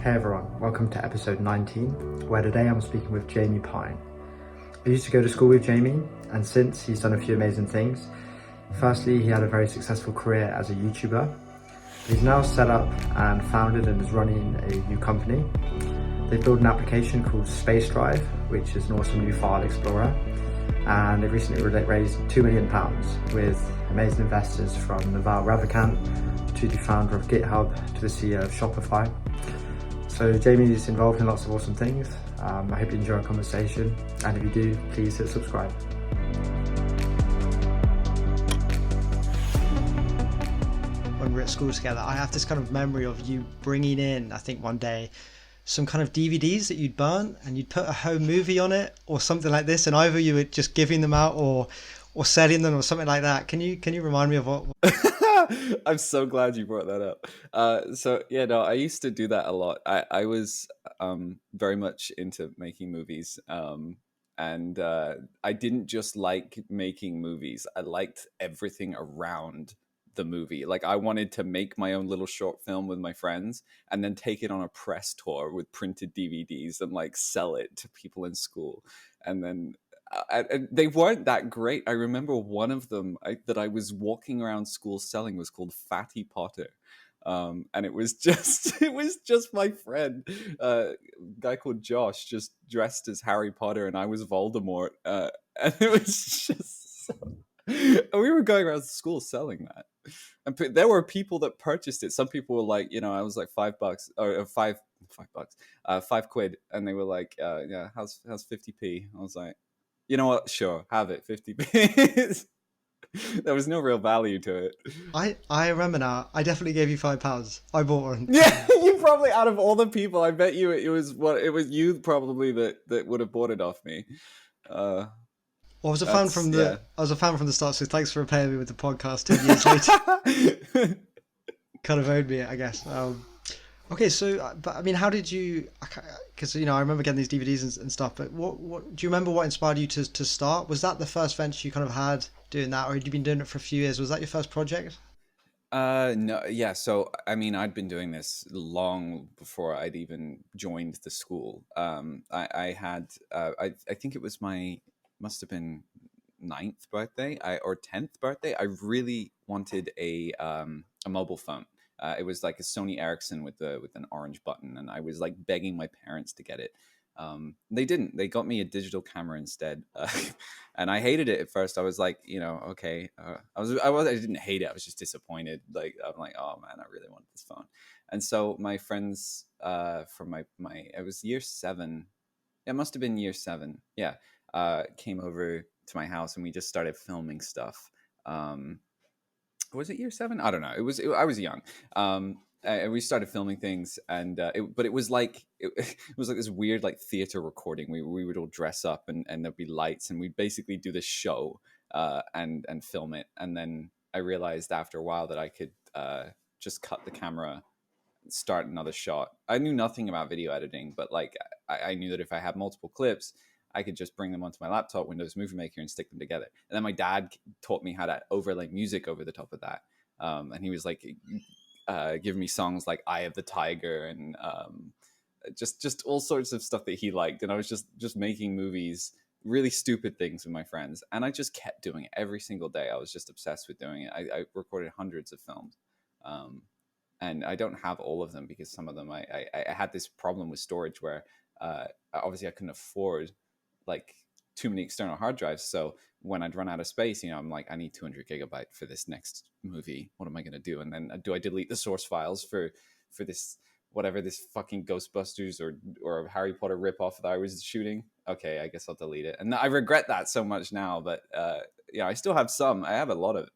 Hey everyone, welcome to episode 19, where today I'm speaking with Jamie Pine. I used to go to school with Jamie, and since he's done a few amazing things. Firstly, he had a very successful career as a YouTuber. He's now set up and founded and is running a new company. They built an application called Spacedrive, which is an awesome new file explorer. And they've recently raised £2 million with amazing investors from Naval, Ravikant, to the founder of GitHub, to the CEO of Shopify. So Jamie is involved in lots of awesome things. I hope you enjoy our conversation, and if you do, please hit subscribe. When we were at school together, I have this kind of memory of you bringing in, I think one day, some kind of DVDs that you'd burnt, and you'd put a home movie on it or something like this, and either you were just giving them out or selling them or something like that. Can you remind me of what? I'm so glad you brought that up. I used to do that a lot. I was very much into making movies, and I didn't just like making movies. I liked everything around the movie. Like, I wanted to make my own little short film with my friends and then take it on a press tour with printed DVDs and like sell it to people in school. And then they weren't that great. I remember one of them that I was walking around school selling was called Fatty Potter. And it was just my friend, guy called Josh, just dressed as Harry Potter, and I was Voldemort. And it was just so... and we were going around school selling that. And there were people that purchased it. Some people were like, I was like $5 or £5, and they were like, yeah, how's 50p? I was like, you know what? Sure, have it, 50p. There was no real value to it. I remember now. I definitely gave you £5. I bought one. Yeah, you probably, out of all the people, I bet you it was you probably that would have bought it off me. Well, I was a fan from the start, so thanks for repaying me with the podcast 10 years later. Kind of owed me it, I guess. Okay, so, but I mean, how did you, because, I remember getting these DVDs and stuff, but what do you remember what inspired you to start? Was that the first venture you kind of had doing that, or had you been doing it for a few years? Was that your first project? No, yeah. So, I mean, I'd been doing this long before I'd even joined the school. I had, I think it was must have been 9th birthday, or 10th birthday. I really wanted a mobile phone. It was like a Sony Ericsson with an orange button, and I was like begging my parents to get it. They didn't. They got me a digital camera instead, and I hated it at first. I was like, okay. I didn't hate it. I was just disappointed. Like, I'm like, oh man, I really wanted this phone. And so my friends from my it was year 7. It must have been year 7. Yeah, came over to my house, and we just started filming stuff. Was it year 7? I don't know. I was young. And we started filming things, and it was like it was like this weird like theater recording. We would all dress up, and there'd be lights, and we'd basically do this show and film it. And then I realized after a while that I could just cut the camera, start another shot. I knew nothing about video editing, but like I knew that if I had multiple clips, I could just bring them onto my laptop, Windows Movie Maker, and stick them together. And then my dad taught me how to overlay music over the top of that. And he was like giving me songs like Eye of the Tiger, and just all sorts of stuff that he liked. And I was just making movies, really stupid things with my friends. And I just kept doing it every single day. I was just obsessed with doing it. I recorded hundreds of films. And I don't have all of them because some of them I had this problem with storage where obviously I couldn't afford like too many external hard drives. So when I'd run out of space, I'm like, I need 200 gigabyte for this next movie. What am I going to do? And then do I delete the source files for this, whatever, this fucking Ghostbusters or Harry Potter ripoff that I was shooting? Okay, I guess I'll delete it. And I regret that so much now, but I still have some. I have a lot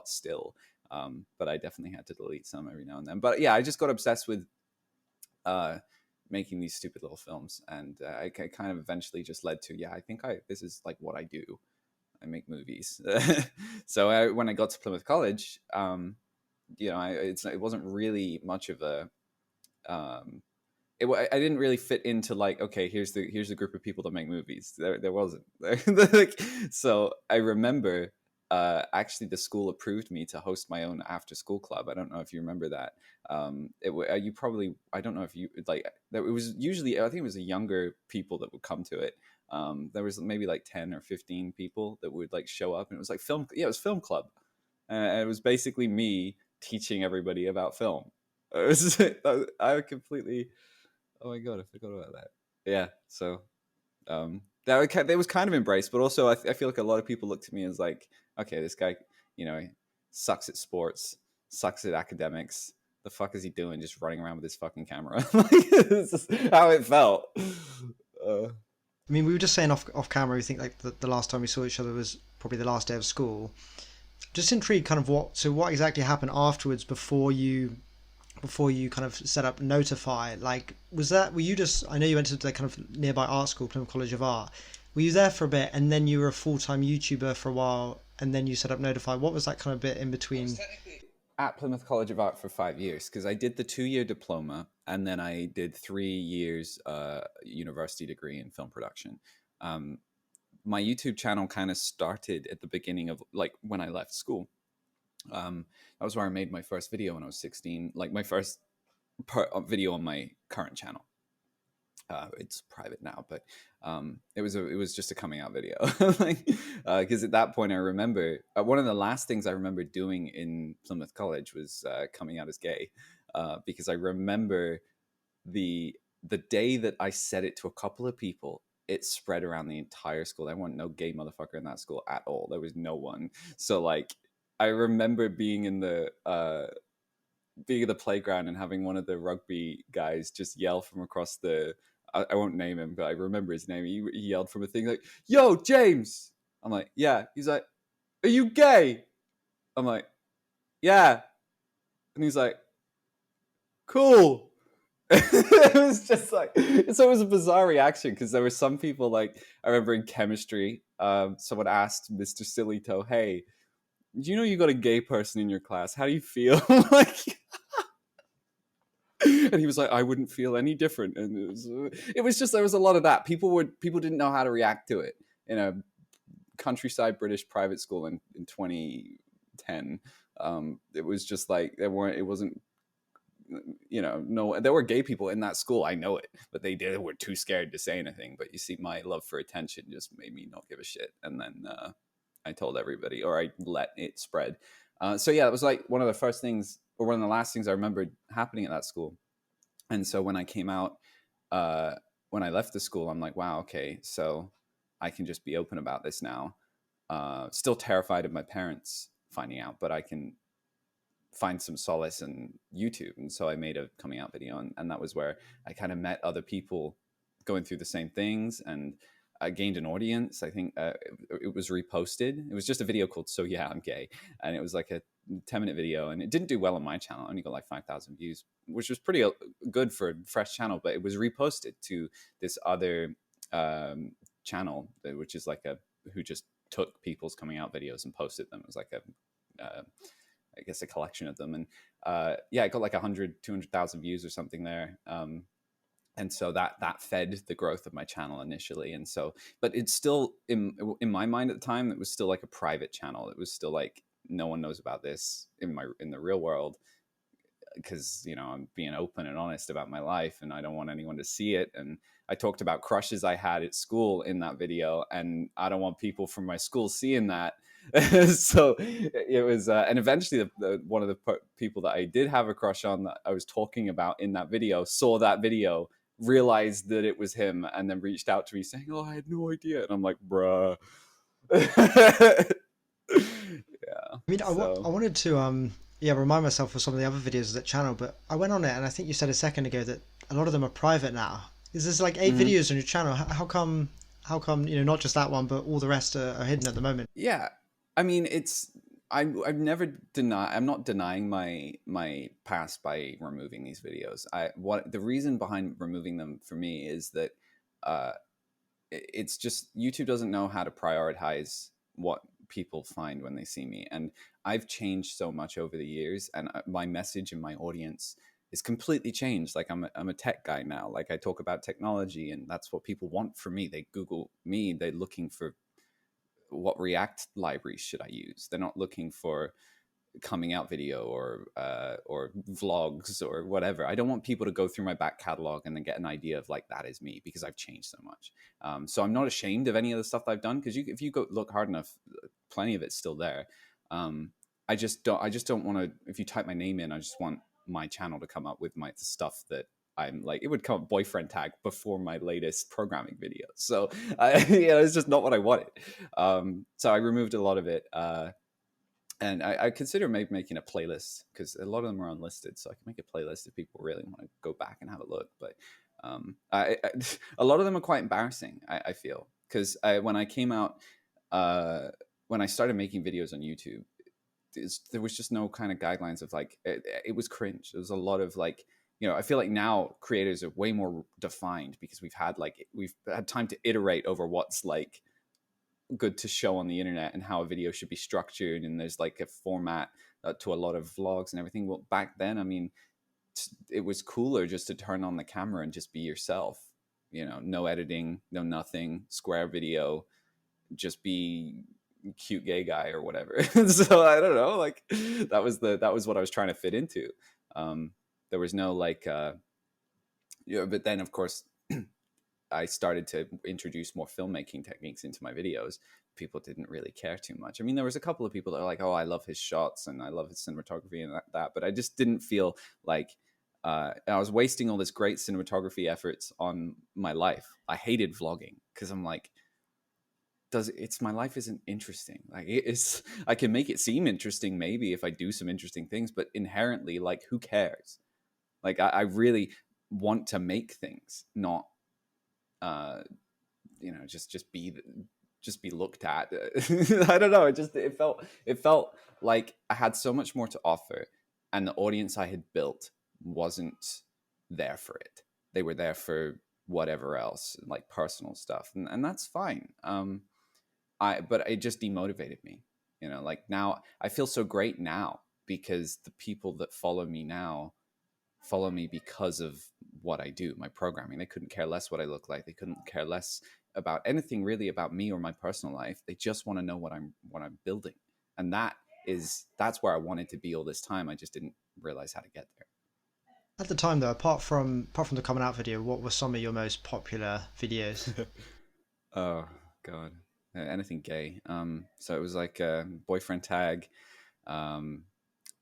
still. But I definitely had to delete some every now and then. But yeah, I just got obsessed with making these stupid little films, and I kind of eventually just led to, I think this is like what I do. I make movies. So when I got to Plymouth College, it wasn't really much of a I didn't really fit into like, okay, here's the group of people that make movies. There wasn't. So I remember actually the school approved me to host my own after school club. I don't know if you remember that. You probably, I don't know if you like, it was usually, I think it was the younger people that would come to it. There was maybe like 10 or 15 people that would like show up, and it was like film. Yeah, it was film club. And it was basically me teaching everybody about film. It was, I completely, oh my God, I forgot about that. Yeah. So, that was kind of embraced, but also I feel like a lot of people looked at me as like, okay, this guy, he sucks at sports, sucks at academics. The fuck is he doing? Just running around with his fucking camera. Like, this is how it felt. I mean, we were just saying off camera, we think like the last time we saw each other was probably the last day of school. Just intrigued kind of what exactly happened afterwards before you kind of set up Notify. Like, were you just, I know you went to the kind of nearby art school, Plymouth College of Art. Were you there for a bit and then you were a full-time YouTuber for a while and then you set up Notify? What was that kind of bit in between? At Plymouth College of Art for 5 years, because I did the 2-year diploma and then I did 3 years university degree in film production. My YouTube channel kind of started at the beginning of like when I left school. That was where I made my first video when I was 16, like my first video on my current channel. It's private now, but it was just a coming out video. Like, because at that point I remember one of the last things I remember doing in Plymouth College was coming out as gay, because I remember the day that I said it to a couple of people, it spread around the entire school. There wasn't no gay motherfucker in that school at all. There was no one. So like, I remember being in the playground and having one of the rugby guys just yell from across the, I won't name him, but I remember his name. He yelled from a thing like, "Yo, James!" I'm like, "Yeah." He's like, "Are you gay?" I'm like, "Yeah." And he's like, "Cool." It was just like, so it was a bizarre reaction because there were some people, like, I remember in chemistry, someone asked Mr. Silito, "Hey, do you know you got a gay person in your class? How do you feel?" Like, and he was like, "I wouldn't feel any different." And it was just, there was a lot of that. People didn't know how to react to it in a countryside British private school in 2010. It was just like, it wasn't, no, there were gay people in that school. I know it, but they were too scared to say anything. But you see, my love for attention just made me not give a shit. And then I told everybody, or I let it spread. So yeah, it was like one of the first things, or one of the last things I remembered happening at that school. And so when I came out, when I left the school, I'm like, wow, okay, so I can just be open about this now. Still terrified of my parents finding out, but I can find some solace in YouTube. And so I made a coming out video, and that was where I kind of met other people going through the same things, and I gained an audience. I think it was reposted. It was just a video called "So Yeah, I'm Gay," and it was like a 10-minute video, and it didn't do well on my channel. I only got like 5,000 views, which was pretty good for a fresh channel, but it was reposted to this other channel, which is like who just took people's coming out videos and posted them. It was like I guess a collection of them. And yeah, it got like 200,000 views or something there. And so that fed the growth of my channel initially. And so, but it's still in my mind at the time, it was still like a private channel. It was still like, no one knows about this in the real world, because, I'm being open and honest about my life and I don't want anyone to see it. And I talked about crushes I had at school in that video, and I don't want people from my school seeing that. So it was, and eventually one of the people that I did have a crush on that I was talking about in that video saw that video, realized that it was him, and then reached out to me saying, "Oh, I had no idea." And I'm like, bruh. Yeah. I mean, I wanted to remind myself of some of the other videos of that channel, but I went on it and I think you said a second ago that a lot of them are private now. Is there's like 8 videos on your channel? How come not just that one, but all the rest are hidden at the moment? Yeah, I mean, I've never I'm not denying my past by removing these videos. The reason behind removing them for me is that it's just YouTube doesn't know how to prioritize what people find when they see me. And I've changed so much over the years, and my message and my audience is completely changed. Like, I'm a tech guy now. Like, I talk about technology, and that's what people want from me. They Google me, they're looking for what React libraries should I use. They're not looking for coming out video or vlogs or whatever. I don't want people to go through my back catalog and then get an idea of like, that is me, because I've changed so much. So I'm not ashamed of any of the stuff I've done, because if you go look hard enough, plenty of it's still there. I just don't want to, if you type my name in, I just want my channel to come up with the stuff that I'm like, it would come up boyfriend tag before my latest programming video. So it's just not what I wanted. So I removed a lot of it. And I consider maybe making a playlist, because a lot of them are unlisted, so I can make a playlist if people really want to go back and have a look. But a lot of them are quite embarrassing, I feel, because when I came out, when I started making videos on YouTube, there was just no kind of guidelines of like, it was cringe. There was a lot of like, I feel like now creators are way more defined, because we've had time to iterate over what's like good to show on the internet and how a video should be structured, and there's like a format to a lot of vlogs and everything. Well, back then, I mean, it was cooler just to turn on the camera and just be yourself, no editing, no nothing, square video, just be cute gay guy or whatever. So I don't know, like that was what I was trying to fit into. There was no like but then of course I started to introduce more filmmaking techniques into my videos. People didn't really care too much. I mean, there was a couple of people that are like, oh, I love his shots and I love his cinematography and that, but I just didn't feel like I was wasting all this great cinematography efforts on my life. I hated vlogging, because I'm like, my life isn't interesting. Like I can make it seem interesting maybe if I do some interesting things, but inherently, like, who cares? Like I really want to make things, not just be looked at. I don't know. It felt like I had so much more to offer, and the audience I had built wasn't there for it. They were there for whatever else, like personal stuff, and that's fine. But it just demotivated me. Like now I feel so great now, because the people that follow me now follow me because of what I do, my programming. They couldn't care less what I look like. They couldn't care less about anything really about me or my personal life. They just want to know what I'm building. And that's where I wanted to be all this time. I just didn't realize how to get there. At the time though, apart from the coming out video, what were some of your most popular videos? Oh God, anything gay. So it was like a boyfriend tag,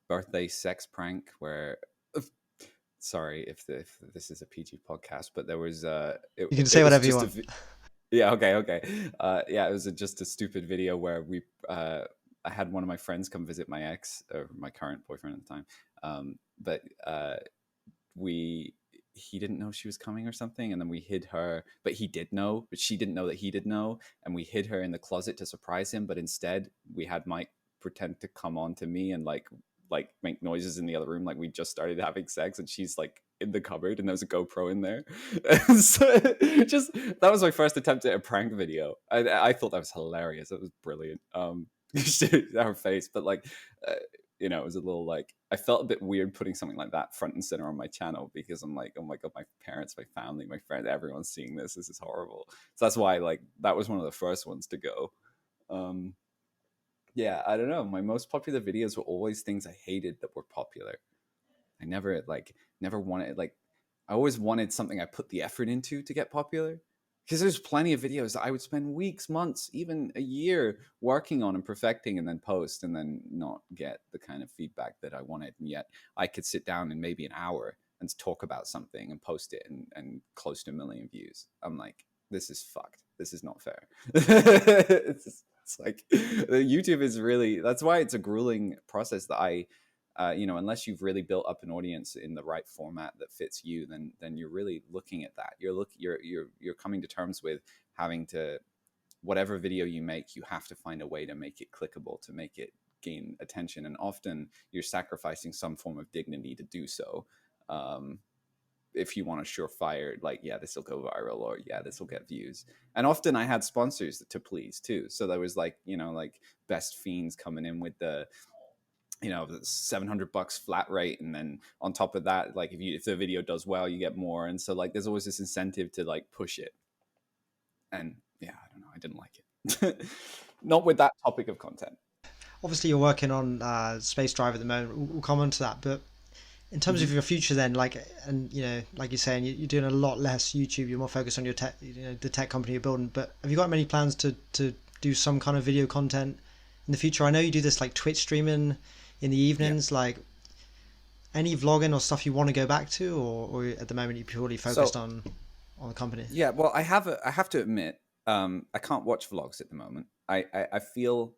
birthday sex prank where, sorry if this is a PG podcast, but there was you can say whatever you want. Yeah, okay. Yeah, it was just a stupid video where I had one of my friends come visit my ex, or my current boyfriend at the time, but he didn't know she was coming or something, and then we hid her, but he did know, but she didn't know that he did know, and we hid her in the closet to surprise him, but instead we had Mike pretend to come on to me and like make noises in the other room, like we just started having sex, and she's like in the cupboard and there's a GoPro in there. So that was my first attempt at a prank video. I thought that was hilarious. It was brilliant. Her face, but like it was a little like, I felt a bit weird putting something like that front and center on my channel, because I'm like, oh my God, my parents, my family, my friends, everyone's seeing this. This is horrible. So that's why like that was one of the first ones to go. Yeah, I don't know. My most popular videos were always things I hated that were popular. I never wanted, like, I always wanted something I put the effort into to get popular. Because there's plenty of videos that I would spend weeks, months, even a year working on and perfecting, and then post, and then not get the kind of feedback that I wanted. And yet I could sit down in maybe an hour and talk about something and post it and close to 1 million views. I'm like, this is fucked. This is not fair. It's like YouTube is really, that's why it's a grueling process that I, unless you've really built up an audience in the right format that fits you, then you're really looking at that. You're coming to terms with having to, whatever video you make, you have to find a way to make it clickable, to make it gain attention. And often you're sacrificing some form of dignity to do so. If you want a surefire, like, yeah, this will go viral, or yeah, this will get views. And often I had sponsors to please too. So there was like, like Best Fiends coming in with the, the $700 flat rate. And then on top of that, like if the video does well, you get more. And so like, there's always this incentive to like push it. And yeah, I don't know. I didn't like it. not with that topic of content. Obviously, you're working on Spacedrive at the moment. We'll come on to that, but in terms of your future, then, like, and like you're saying, you're doing a lot less YouTube. You're more focused on your tech, the tech company you're building. But have you got many plans to do some kind of video content in the future? I know you do this like Twitch streaming in the evenings. Yeah. Like, any vlogging or stuff you want to go back to, or at the moment you're purely focused on the company? Yeah, well, I have to admit, I can't watch vlogs at the moment. I feel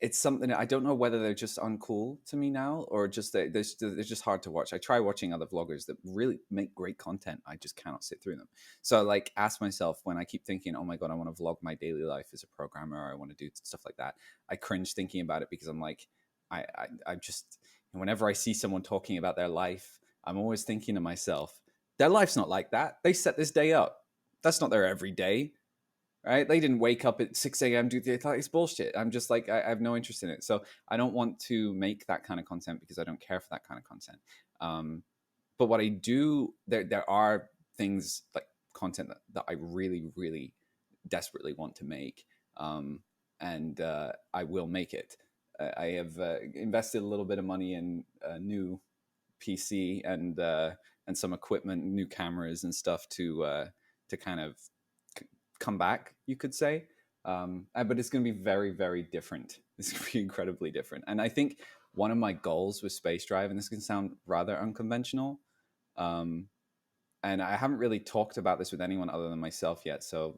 it's something, I don't know whether they're just uncool to me now, or just they're just hard to watch. I try watching other vloggers that really make great content. I just cannot sit through them. So like ask myself, when I keep thinking, oh my God, I want to vlog my daily life as a programmer, or I want to do stuff like that, I cringe thinking about it, because I'm like, I just, whenever I see someone talking about their life, I'm always thinking to myself, their life's not like that. They set this day up. That's not their everyday, right? They didn't wake up at 6 a.m. do the, it's bullshit. I'm just like, I have no interest in it. So I don't want to make that kind of content, because I don't care for that kind of content. But what I do, there are things like content that I really, really desperately want to make. And I will make it. I have invested a little bit of money in a new PC and some equipment, new cameras and stuff to kind of come back, you could say. But it's going to be very, very different. It's going to be incredibly different. And I think one of my goals with Spacedrive, and this can sound rather unconventional, and I haven't really talked about this with anyone other than myself yet, so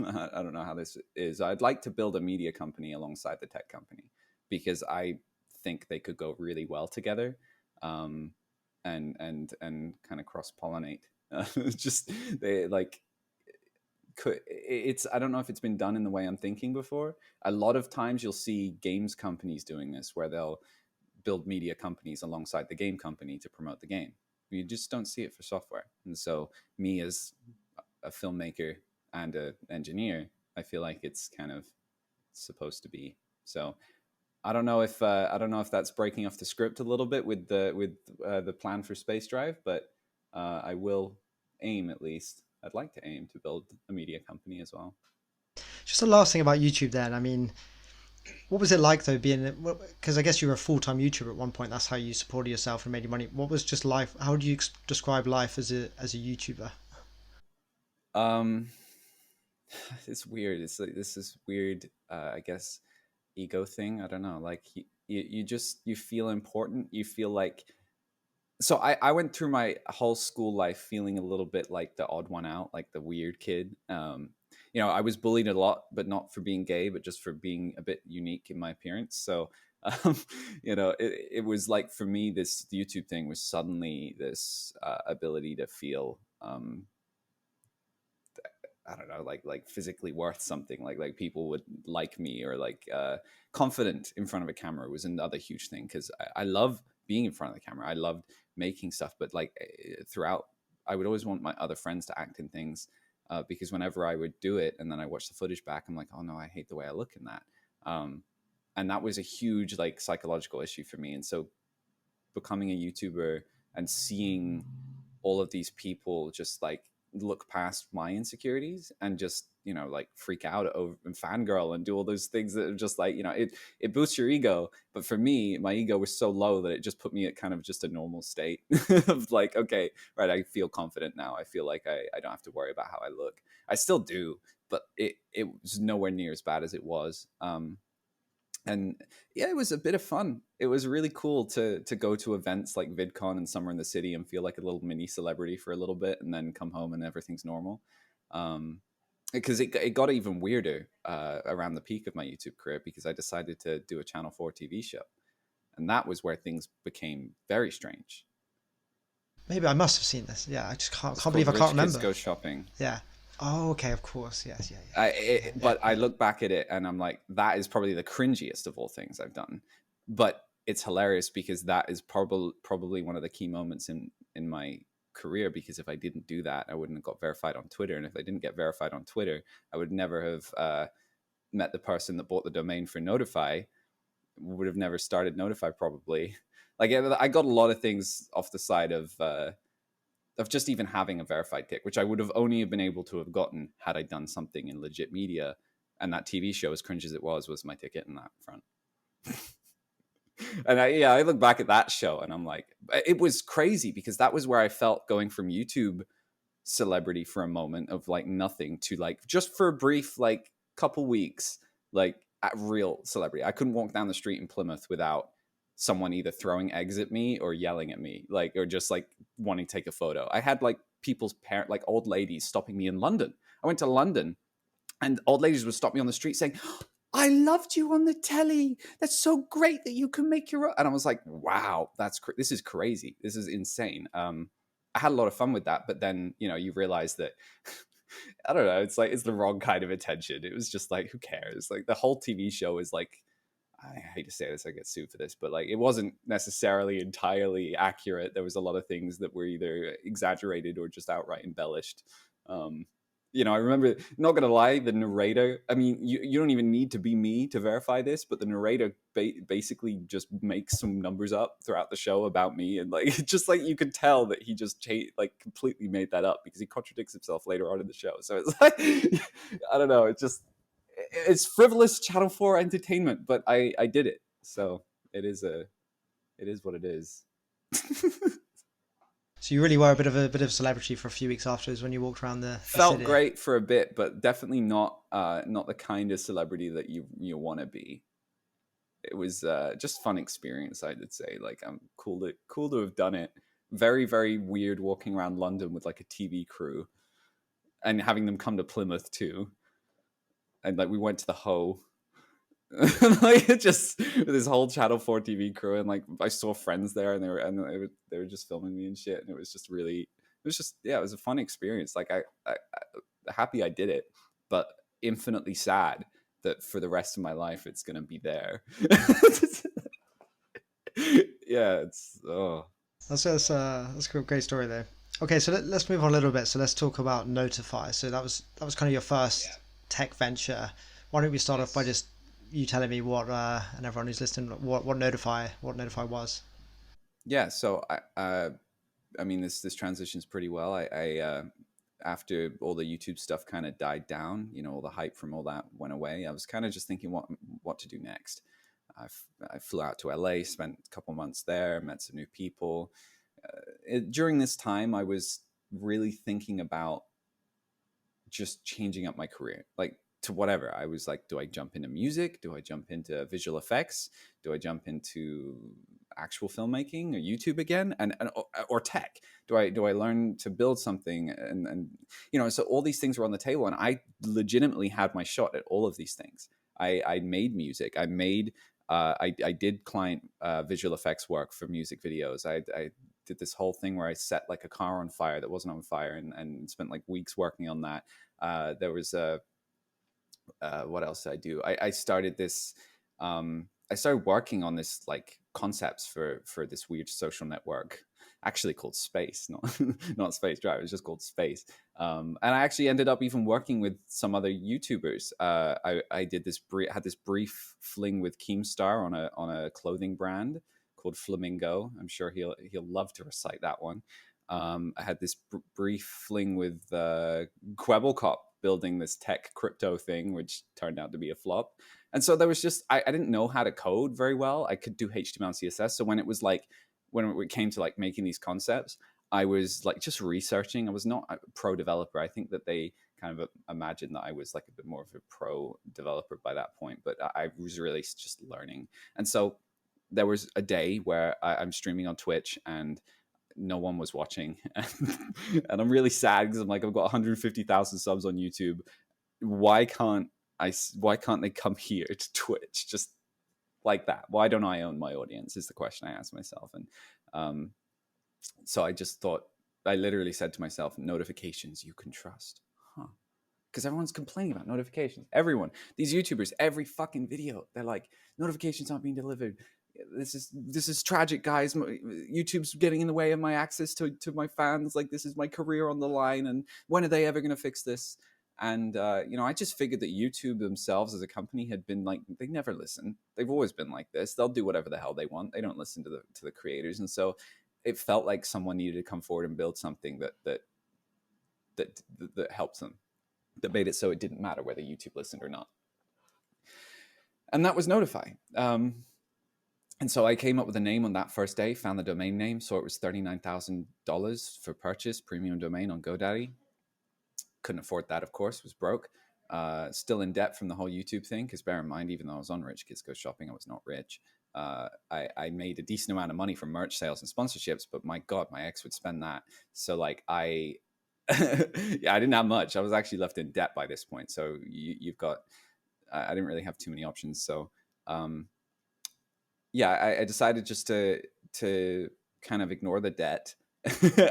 I don't know how this is. I'd like to build a media company alongside the tech company, because I think they could go really well together, and kind of cross pollinate. Just they like. It's, I don't know if it's been done in the way I'm thinking before. A lot of times you'll see games companies doing this, where they'll build media companies alongside the game company to promote the game. You just don't see it for software. And so me as a filmmaker and an engineer, I feel like it's kind of supposed to be. So I don't know if that's breaking off the script a little bit with the plan for Spacedrive, but I will aim, at least I'd like to aim to build a media company as well. Just the last thing about YouTube, then. I mean, what was it like though, being, because I guess you were a full-time YouTuber at one point. That's how you supported yourself and made your money. What was just life? How do you describe life as a YouTuber? Um, it's weird. It's like this is weird. I guess ego thing. I don't know. Like you just, you feel important. You feel like, so I went through my whole school life feeling a little bit like the odd one out, like the weird kid. I was bullied a lot, but not for being gay, but just for being a bit unique in my appearance. So, um, it was like, for me, this YouTube thing was suddenly this ability to feel, I don't know, like physically worth something, like people would like me, or like confident in front of a camera was another huge thing, because I love being in front of the camera. I loved making stuff, but like throughout, I would always want my other friends to act in things, because whenever I would do it and then I watch the footage back, I'm like, oh no, I hate the way I look in that. And that was a huge like psychological issue for me. And so becoming a YouTuber and seeing all of these people just like look past my insecurities and just like freak out over and fangirl and do all those things that are just like, it boosts your ego. But for me, my ego was so low that it just put me at kind of just a normal state of like, okay, right, I feel confident now. I feel like I don't have to worry about how I look. I still do, but it was nowhere near as bad as it was. And yeah, it was a bit of fun. It was really cool to go to events like VidCon and Summer in the City and feel like a little mini celebrity for a little bit, and then come home and everything's normal. Because it got even weirder around the peak of my YouTube career, because I decided to do a Channel 4 TV show, and that was where things became very strange. Maybe I must have seen this. Yeah, I just can't It's believe I called can't Rich Kids remember. Go Shopping. Yeah. Oh, okay, of course. Yes, yeah. But I look back at it and I'm like, that is probably the cringiest of all things I've done. But it's hilarious, because that is probably one of the key moments in my career, because if I didn't do that, I wouldn't have got verified on Twitter. And if I didn't get verified on Twitter, I would never have met the person that bought the domain for Notify, would have never started Notify probably. Like I got a lot of things off the side of just even having a verified tick, which I would have only been able to have gotten had I done something in legit media And that TV show, as cringe as it was my ticket in that front. And I look back at that show and I'm like, it was crazy because that was where I felt going from YouTube celebrity for a moment of like nothing to like just for a brief like couple weeks like at real celebrity. I couldn't walk down the street in Plymouth without someone either throwing eggs at me or yelling at me, like, or just like wanting to take a photo. I had like people's parent, like old ladies stopping me in London. I went to London and old ladies would stop me on the street saying, I loved you on the telly. That's so great that you can make your own. And I was like, wow, this is crazy. This is insane. I had a lot of fun with that, but then, you know, you realize that, I don't know, it's like, it's the wrong kind of attention. It was just like, who cares? Like the whole TV show is like, I hate to say this, I get sued for this, but like, it wasn't necessarily entirely accurate. There was a lot of things that were either exaggerated or just outright embellished. You know, I remember, not going to lie, the narrator, I mean, you don't even need to be me to verify this, but the narrator basically just makes some numbers up throughout the show about me. And like, just like you could tell that he just like completely made that up because he contradicts himself later on in the show. So it's like, I don't know. It's frivolous Channel 4 entertainment, but I did it. So it is what it is. So you really were a bit of celebrity for a few weeks afterwards when you walked around the Felt city. great for a bit, but definitely not the kind of celebrity that you want to be. It was just fun experience, I would say. Like, I'm cool to have done it. Very, very weird walking around London with like a TV crew and having them come to Plymouth too. And like we went to the Ho. Like it just this whole Channel 4 TV crew, and like I saw friends there, and they were just filming me and shit, and it was just it was a fun experience. Like I happy I did it, but infinitely sad that for the rest of my life it's gonna be there. Yeah, it's That's a great story though. Okay, so let's move on a little bit. So let's talk about Notify. So that was kind of your first tech venture. Why don't we start off by just you telling me what and everyone who's listening what Notify was? Yeah, so I mean this transitions pretty well. I after all the YouTube stuff kind of died down, you know, all the hype from all that went away. I was kind of just thinking what to do next. I flew out to LA, spent a couple months there, met some new people. During this time, I was really thinking about just changing up my career, like to whatever. I was like, do I jump into music? Do I jump into visual effects? Do I jump into actual filmmaking or YouTube again, or tech? Do I learn to build something? And you know, so all these things were on the table, and I legitimately had my shot at all of these things. I made music. I did client visual effects work for music videos. I did this whole thing where I set like a car on fire that wasn't on fire, and spent like weeks working on that. There was what else did I do? I started this. I started working on this like concepts for this weird social network, actually called Space, not Spacedrive. It's just called Space. And I actually ended up even working with some other YouTubers. I did had this brief fling with Keemstar on a clothing brand called Flamingo. I'm sure he'll love to recite that one. I had this brief fling with Kwebbelkop building this tech crypto thing, which turned out to be a flop. And so there was just, I didn't know how to code very well. I could do HTML and CSS. So when it came to like making these concepts, I was like just researching. I was not a pro developer. I think that they kind of imagined that I was like a bit more of a pro developer by that point, but I was really just learning. And so there was a day where I'm streaming on Twitch and no one was watching. And I'm really sad because I'm like, I've got 150,000 subs on YouTube. Why can't they come here to Twitch just like that? Why don't I own my audience is the question I asked myself. And so I just thought, I literally said to myself, notifications you can trust. Because everyone's complaining about notifications. Everyone, these YouTubers, every fucking video, they're like, notifications aren't being delivered. This is tragic, guys. YouTube's getting in the way of my access to my fans. Like, this is my career on the line, and when are they ever going to fix this? And you know, I just figured that YouTube themselves as a company had been like, they never listen. They've always been like this. They'll do whatever the hell they want. They don't listen to the creators. And so it felt like someone needed to come forward and build something that helps them, that made it so it didn't matter whether YouTube listened or not. And that was Notify. And so I came up with a name on that first day, found the domain name, saw it was $39,000 for purchase, premium domain on GoDaddy. Couldn't afford that, of course, was broke. Still in debt from the whole YouTube thing, because bear in mind, even though I was on Rich Kids Go Shopping, I was not rich. I made a decent amount of money from merch sales and sponsorships, but my God, my ex would spend that. So like I didn't have much. I was actually left in debt by this point. So you've got, I didn't really have too many options. So I decided just to kind of ignore the debt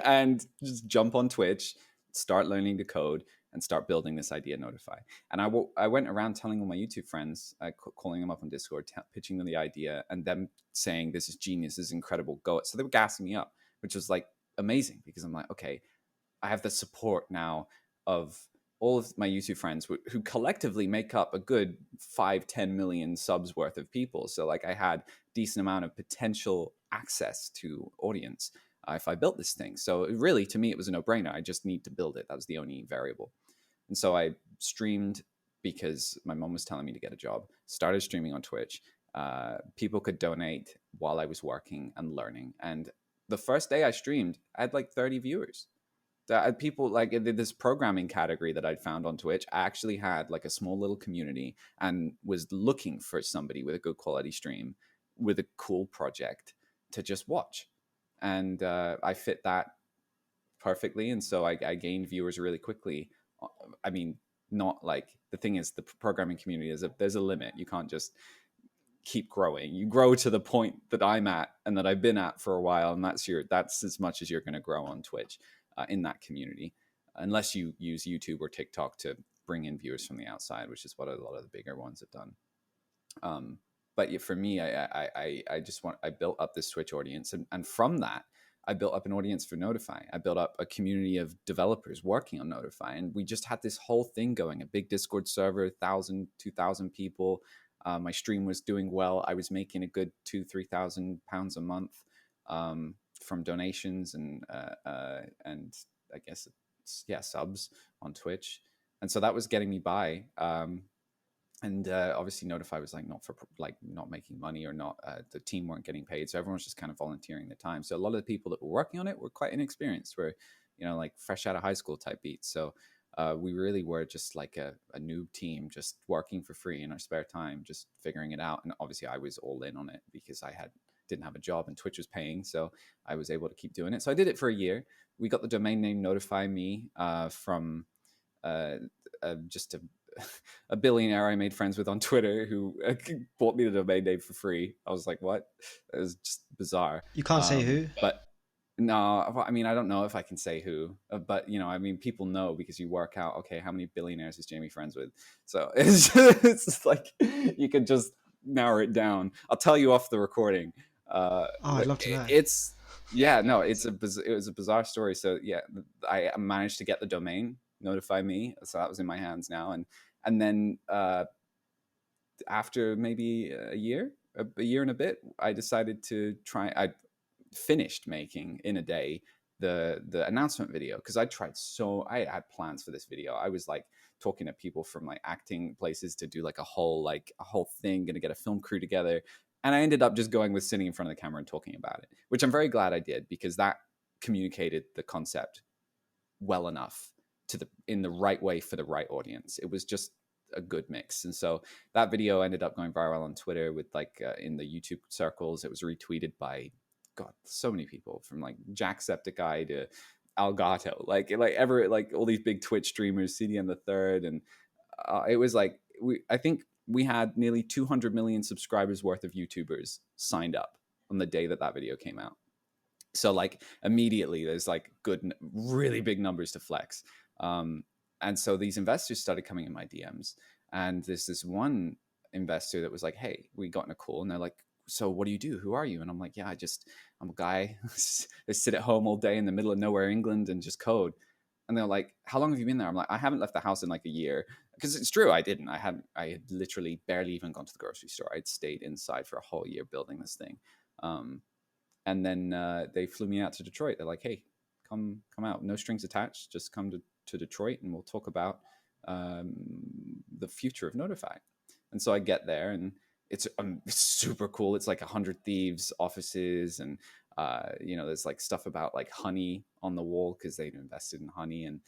and just jump on Twitch, start learning to code, and start building this idea Notify. And I went around telling all my YouTube friends, calling them up on Discord, pitching them the idea, and them saying, this is genius, this is incredible, go it. So they were gassing me up, which was like amazing, because I'm like, okay, I have the support now of all of my YouTube friends who collectively make up a good 5-10 million subs worth of people. So like I had decent amount of potential access to audience if I built this thing. So really, to me, it was a no-brainer. I just need to build it. That was the only variable. And so I streamed because my mom was telling me to get a job, started streaming on Twitch. People could donate while I was working and learning. And the first day I streamed, I had like 30 viewers. People like this programming category that I'd found on Twitch. I actually had like a small little community and was looking for somebody with a good quality stream with a cool project to just watch. And I fit that perfectly. And so I gained viewers really quickly. I mean, not like, the thing is, the programming community there's a limit. You can't just keep growing. You grow to the point that I'm at and that I've been at for a while, and that's as much as you're going to grow on Twitch in that community, unless you use YouTube or TikTok to bring in viewers from the outside, which is what a lot of the bigger ones have done. But yeah, for me, I built up this Twitch audience, and from that, I built up an audience for Notify. I built up a community of developers working on Notify, and we just had this whole thing going, a big Discord server, 1,000, 2,000 people. My stream was doing well. I was making a good £2,000-3,000 a month from donations and I guess subs on Twitch, and so that was getting me by. And obviously Notify was like not making money, or not the team weren't getting paid, so everyone was just kind of volunteering their time. So a lot of the people that were working on it were quite inexperienced, were like fresh out of high school type beats. So we really were just like a noob team, just working for free in our spare time, just figuring it out. And obviously I was all in on it because I didn't have a job and Twitch was paying, so I was able to keep doing it. So I did it for a year. We got the domain name Notify Me from just a billionaire I made friends with on Twitter who bought me the domain name for free. I was like, what? It was just bizarre. You can't say who? But no, I mean, I don't know if I can say who, but I mean, people know because you work out, okay, how many billionaires is Jamie friends with? So it's just like, you can just narrow it down. I'll tell you off the recording. I'd love to know. It was a bizarre story. So yeah, I managed to get the domain Notify Me, so that was in my hands now. And then after maybe a year and a bit, I decided to try. I finished making in a day the announcement video, because I had plans for this video. I was like talking to people from like acting places to do like a whole thing, gonna get a film crew together. And I ended up just going with sitting in front of the camera and talking about it, which I'm very glad I did, because that communicated the concept well enough in the right way for the right audience. It was just a good mix. And so that video ended up going viral on Twitter with in the YouTube circles. It was retweeted by so many people, from like Jacksepticeye to Elgato, like all these big Twitch streamers, CDN the Third, and it was like I think we had nearly 200 million subscribers worth of YouTubers signed up on the day that video came out. So like immediately there's like really big numbers to flex. And so these investors started coming in my DMs, and there's this one investor that was like, hey, we got in a call, and they're like, so what do you do? Who are you? And I'm like, yeah, I'm a guy that sit at home all day in the middle of nowhere, England, and just code. And they're like, how long have you been there? I'm like, I haven't left the house in like a year. Because it's true, I didn't. I had literally barely even gone to the grocery store. I'd stayed inside for a whole year building this thing. And then they flew me out to Detroit. They're like, hey, come out. No strings attached. Just come to Detroit and we'll talk about the future of Notify. And so I get there, and it's super cool. It's like 100 Thieves offices, and there's like stuff about like honey on the wall because they'd invested in honey, and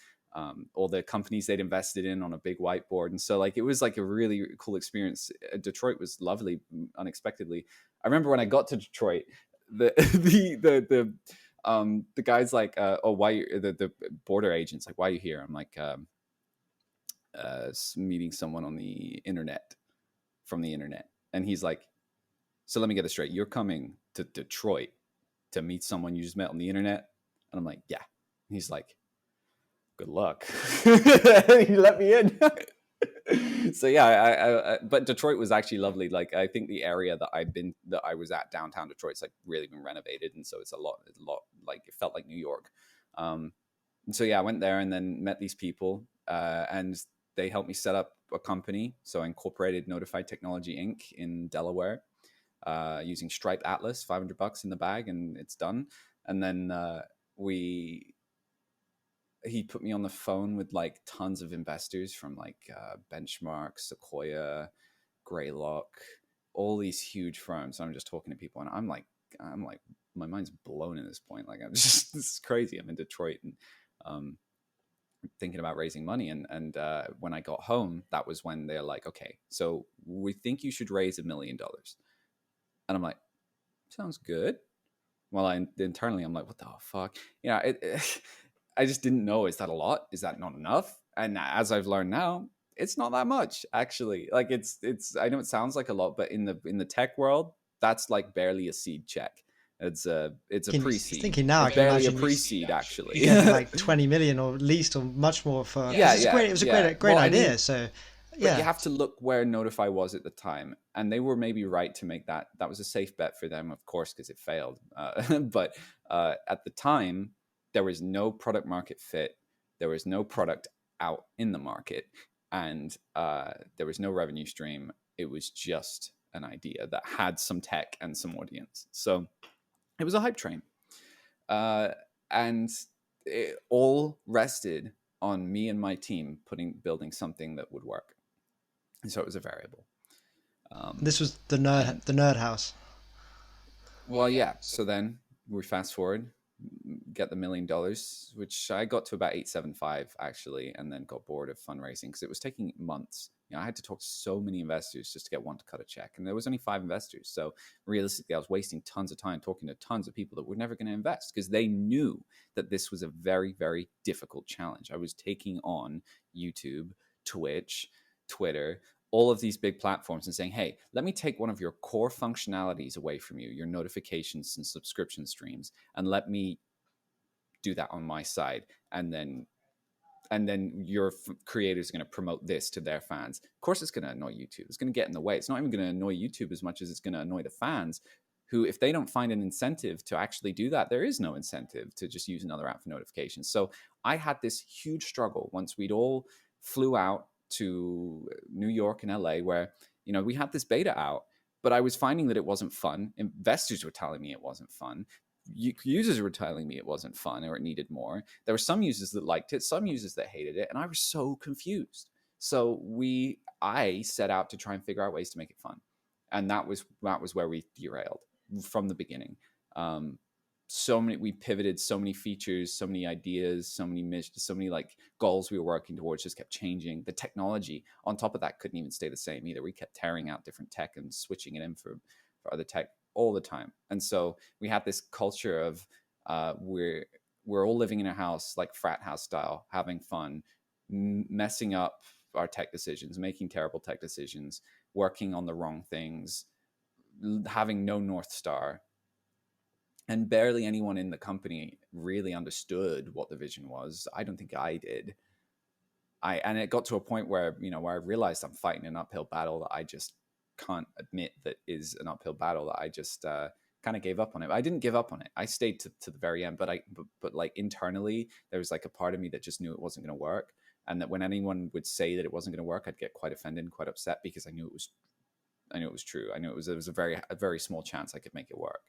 all the companies they'd invested in on a big whiteboard. And so like it was like a really cool experience. Detroit was lovely, unexpectedly. I remember when I got to Detroit, the the guys like, the border agents like, why are you here? I'm like, meeting someone on the internet, from the internet. And he's like, so let me get this straight. You're coming to Detroit to meet someone you just met on the internet? And I'm like, yeah. And he's like, good luck. He let me in. So yeah, but Detroit was actually lovely. Like I think the area that I was at, downtown Detroit's like really been renovated, and so it's a lot like it felt like New York. And so yeah, I went there and then met these people, and they helped me set up a company. So I incorporated Notified Technology Inc. in Delaware, using Stripe Atlas, $500 in the bag, and it's done. And then he put me on the phone with like tons of investors from like Benchmark, Sequoia, Greylock, all these huge firms. I'm just talking to people, and I'm like, my mind's blown at this point. Like this is crazy. I'm in Detroit and thinking about raising money. And when I got home, that was when they're like, okay, so we think you should raise $1 million. And I'm like, sounds good. Well, internally, I'm like, what the fuck? I just didn't know. Is that a lot? Is that not enough? And as I've learned now, it's not that much, actually. Like it's. I know it sounds like a lot, but in the tech world, that's like barely a seed check. It's a pre-seed. Thinking now, it's barely a pre-seed, actually. You get like 20 million or at least, or much more for. Yeah, it was a great idea. I mean, so. Yeah. But you have to look where Notify was at the time, and they were maybe right to make that. That was a safe bet for them, of course, because it failed. But at the time, there was no product market fit. There was no product out in the market, and there was no revenue stream. It was just an idea that had some tech and some audience. So it was a hype train, and it all rested on me and my team building something that would work. And so it was a variable. This was the nerd house. Well, yeah. So then we fast forward, get the $1 million, which I got to about 875 actually, and then got bored of fundraising because it was taking months. I had to talk to so many investors just to get one to cut a check, and there was only 5 investors. So realistically, I was wasting tons of time talking to tons of people that were never going to invest because they knew that this was a very, very difficult challenge. I was taking on YouTube, Twitch, Twitter, all of these big platforms and saying, hey, let me take one of your core functionalities away from you, your notifications and subscription streams, and let me do that on my side. And then your creators are going to promote this to their fans. Of course, it's going to annoy YouTube. It's going to get in the way. It's not even going to annoy YouTube as much as it's going to annoy the fans who, if they don't find an incentive to actually do that, there is no incentive to just use another app for notifications. So I had this huge struggle once we'd all flew out to New York and LA, where, we had this beta out, but I was finding that it wasn't fun. Investors were telling me it wasn't fun. Users were telling me it wasn't fun or it needed more. There were some users that liked it, some users that hated it, and I was so confused. So I set out to try and figure out ways to make it fun. And that was where we derailed from the beginning. We pivoted so many features, so many ideas, so many like goals we were working towards just kept changing. The technology on top of that couldn't even stay the same either. We kept tearing out different tech and switching it in for other tech all the time. And so we had this culture of we're all living in a house, like frat house style, having fun, messing up our tech decisions, making terrible tech decisions, working on the wrong things, having no North Star. And barely anyone in the company really understood what the vision was. I don't think I did. And it got to a point where, where I realized I'm fighting an uphill battle that I just can't admit that is an uphill battle, that I just kind of gave up on it. I didn't give up on it. I stayed to the very end, but like internally, there was like a part of me that just knew it wasn't going to work. And that when anyone would say that it wasn't going to work, I'd get quite offended and quite upset because I knew it was true. I knew it was a very small chance I could make it work.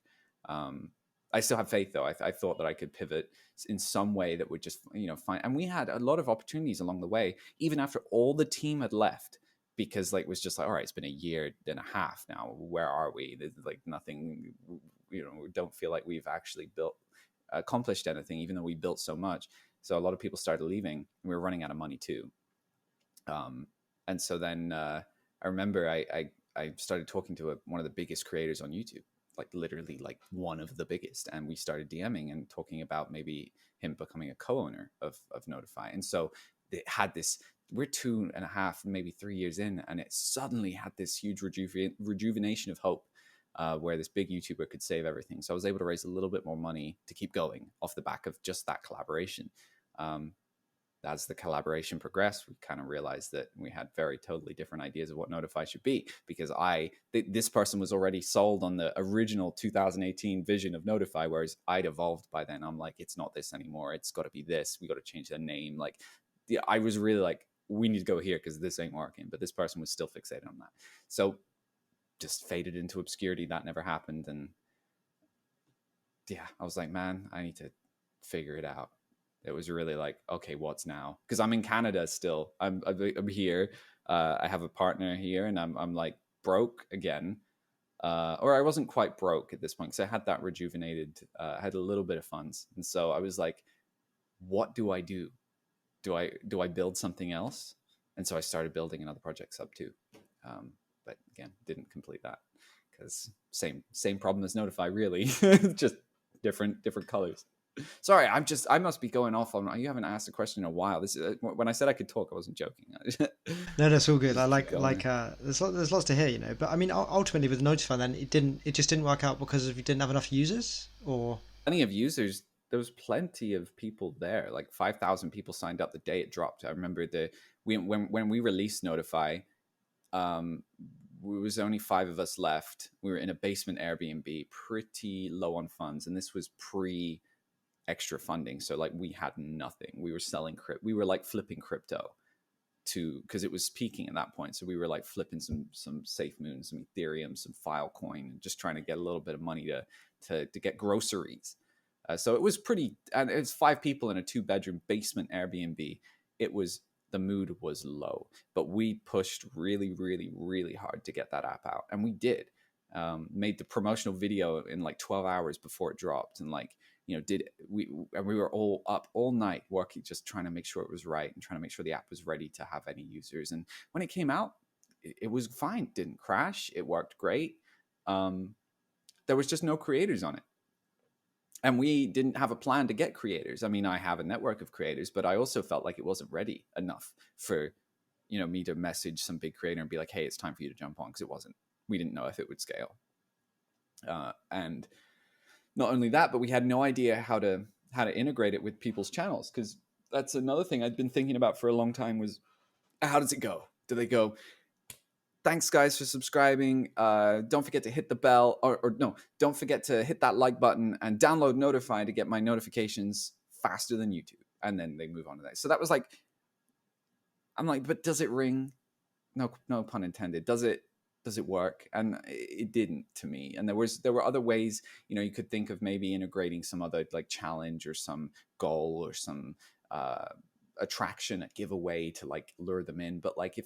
I still have faith, though. I thought that I could pivot in some way that would just, find. And we had a lot of opportunities along the way. Even after all the team had left, because like it was just like, all right, it's been a year and a half now. Where are we? There's like nothing, we don't feel like we've actually accomplished anything, even though we built so much. So a lot of people started leaving, and we were running out of money too. And so then I remember I started talking to one of the biggest creators on YouTube, like literally like one of the biggest. And we started DMing and talking about maybe him becoming a co-owner of Notify. And so it had this, we're 2.5, maybe 3 years in, and it suddenly had this huge rejuvenation of hope, where this big YouTuber could save everything. So I was able to raise a little bit more money to keep going off the back of just that collaboration. As the collaboration progressed, we kind of realized that we had very totally different ideas of what Notify should be, because this person was already sold on the original 2018 vision of Notify, whereas I'd evolved by then. I'm like, it's not this anymore. It's got to be this. We got to change the name. Like, yeah, I was really like, we need to go here because this ain't working. But this person was still fixated on that. So just faded into obscurity. That never happened. And yeah, I was like, man, I need to figure it out. It was really like, okay, what's now? Because I'm in Canada still. I'm here. I have a partner here, and I'm like broke again. Or I wasn't quite broke at this point, because I had that rejuvenated, had a little bit of funds. And so I was like, what do I do? Do I build something else? And so I started building another project, Sub 2. But again, didn't complete that, because same problem as Notify, really. Just different colors. Sorry, I must be going off on. You haven't asked a question in a while. This is, when I said I could talk, I wasn't joking. No, that's all good. I like there's lots to hear, But I mean, ultimately with Notify, then it just didn't work out because you didn't have enough users, or plenty of users. There was plenty of people there. Like 5,000 people signed up the day it dropped. I remember when we released Notify, there was only 5 of us left. We were in a basement Airbnb, pretty low on funds, and this was pre extra funding. So like we had nothing. We were selling we were like flipping crypto because it was peaking at that point. So we were like flipping some SafeMoon, some Ethereum, some Filecoin, and just trying to get a little bit of money to get groceries. So it was and it was 5 people in a 2-bedroom basement Airbnb. The mood was low, but we pushed really, really, really hard to get that app out. And we did. Made the promotional video in like 12 hours before it dropped. And like, we were all up all night working, just trying to make sure it was right and trying to make sure the app was ready to have any users. And when it came out, it was fine. Didn't crash. It worked great. There was just no creators on it. And we didn't have a plan to get creators. I mean, I have a network of creators, but I also felt like it wasn't ready enough for, me to message some big creator and be like, hey, it's time for you to jump on, because it wasn't. We didn't know if it would scale. And not only that, but we had no idea how to integrate it with people's channels, because that's another thing I'd been thinking about for a long time was, how does it go? Do they go, thanks guys for subscribing, don't forget to hit the bell, or no, don't forget to hit that like button and download Notify to get my notifications faster than YouTube, and then they move on to that. So that was like, I'm like, but does it ring? No pun intended. Does it work? And it didn't, to me. And there were other ways, you could think of maybe integrating some other like challenge or some goal or some attraction, a giveaway to like lure them in. But like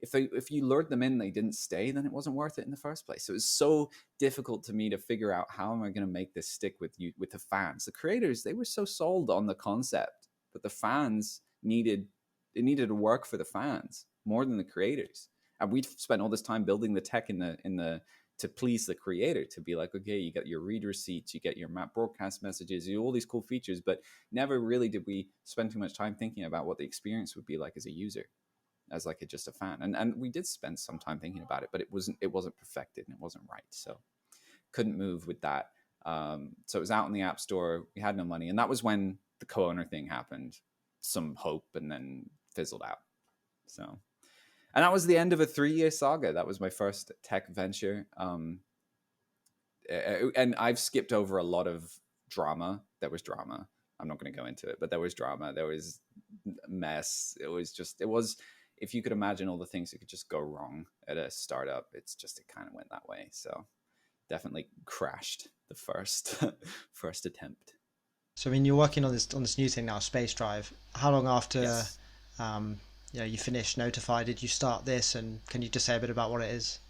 if you lured them in, they didn't stay, then it wasn't worth it in the first place. So it was so difficult to me to figure out, how am I going to make this stick with the fans? The creators, they were so sold on the concept, but the fans needed to work for the fans more than the creators. And we'd spent all this time building the tech to please the creator, to be like, okay, you get your read receipts, you get your map broadcast messages, you all these cool features, but never really did we spend too much time thinking about what the experience would be like as a user, as like just a fan. And we did spend some time thinking about it, but it wasn't perfected and it wasn't right. So couldn't move with that. So it was out in the App Store. We had no money. And that was when the co-owner thing happened, some hope, and then fizzled out. So, and that was the end of a 3-year saga. That was my first tech venture. And I've skipped over a lot of drama. There was drama. I'm not going to go into it, but there was drama. There was mess. It was, if you could imagine all the things that could just go wrong at a startup, it kind of went that way. So definitely crashed the first attempt. So I mean, you're working on this new thing now, Spacedrive. How long after Yes. you finish Notify? Did you start this, and can you just say a bit about what it is?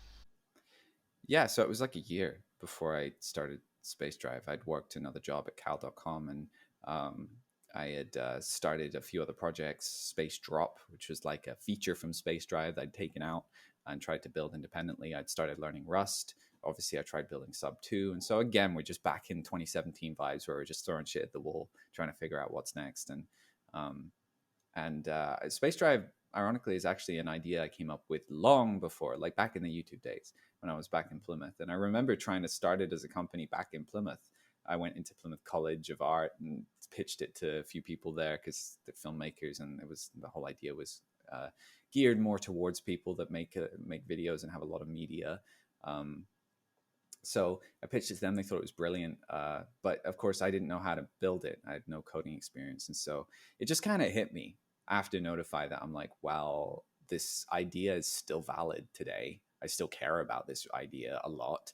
Yeah, so it was like a year before I started Spacedrive. I'd worked another job at cal.com, and um, I had started a few other projects, Space Drop, which was like a feature from Spacedrive that I'd taken out and tried to build independently. I'd started learning Rust. Obviously, I tried building Sub 2. And so again, we're just back in 2017 vibes where we're just throwing shit at the wall, trying to figure out what's next. Um, and Spacedrive, ironically, is actually an idea I came up with long before, like back in the YouTube days when I was back in Plymouth. And I remember trying to start it as a company back in Plymouth. I went into Plymouth College of Art and pitched it to a few people there because they're filmmakers, and it was the whole idea was geared more towards people that make videos and have a lot of media. So I pitched it to them. They thought it was brilliant. But of course, I didn't know how to build it. I had no coding experience. And so it just kind of hit me after Notify that I'm like, well, this idea is still valid today. I still care about this idea a lot.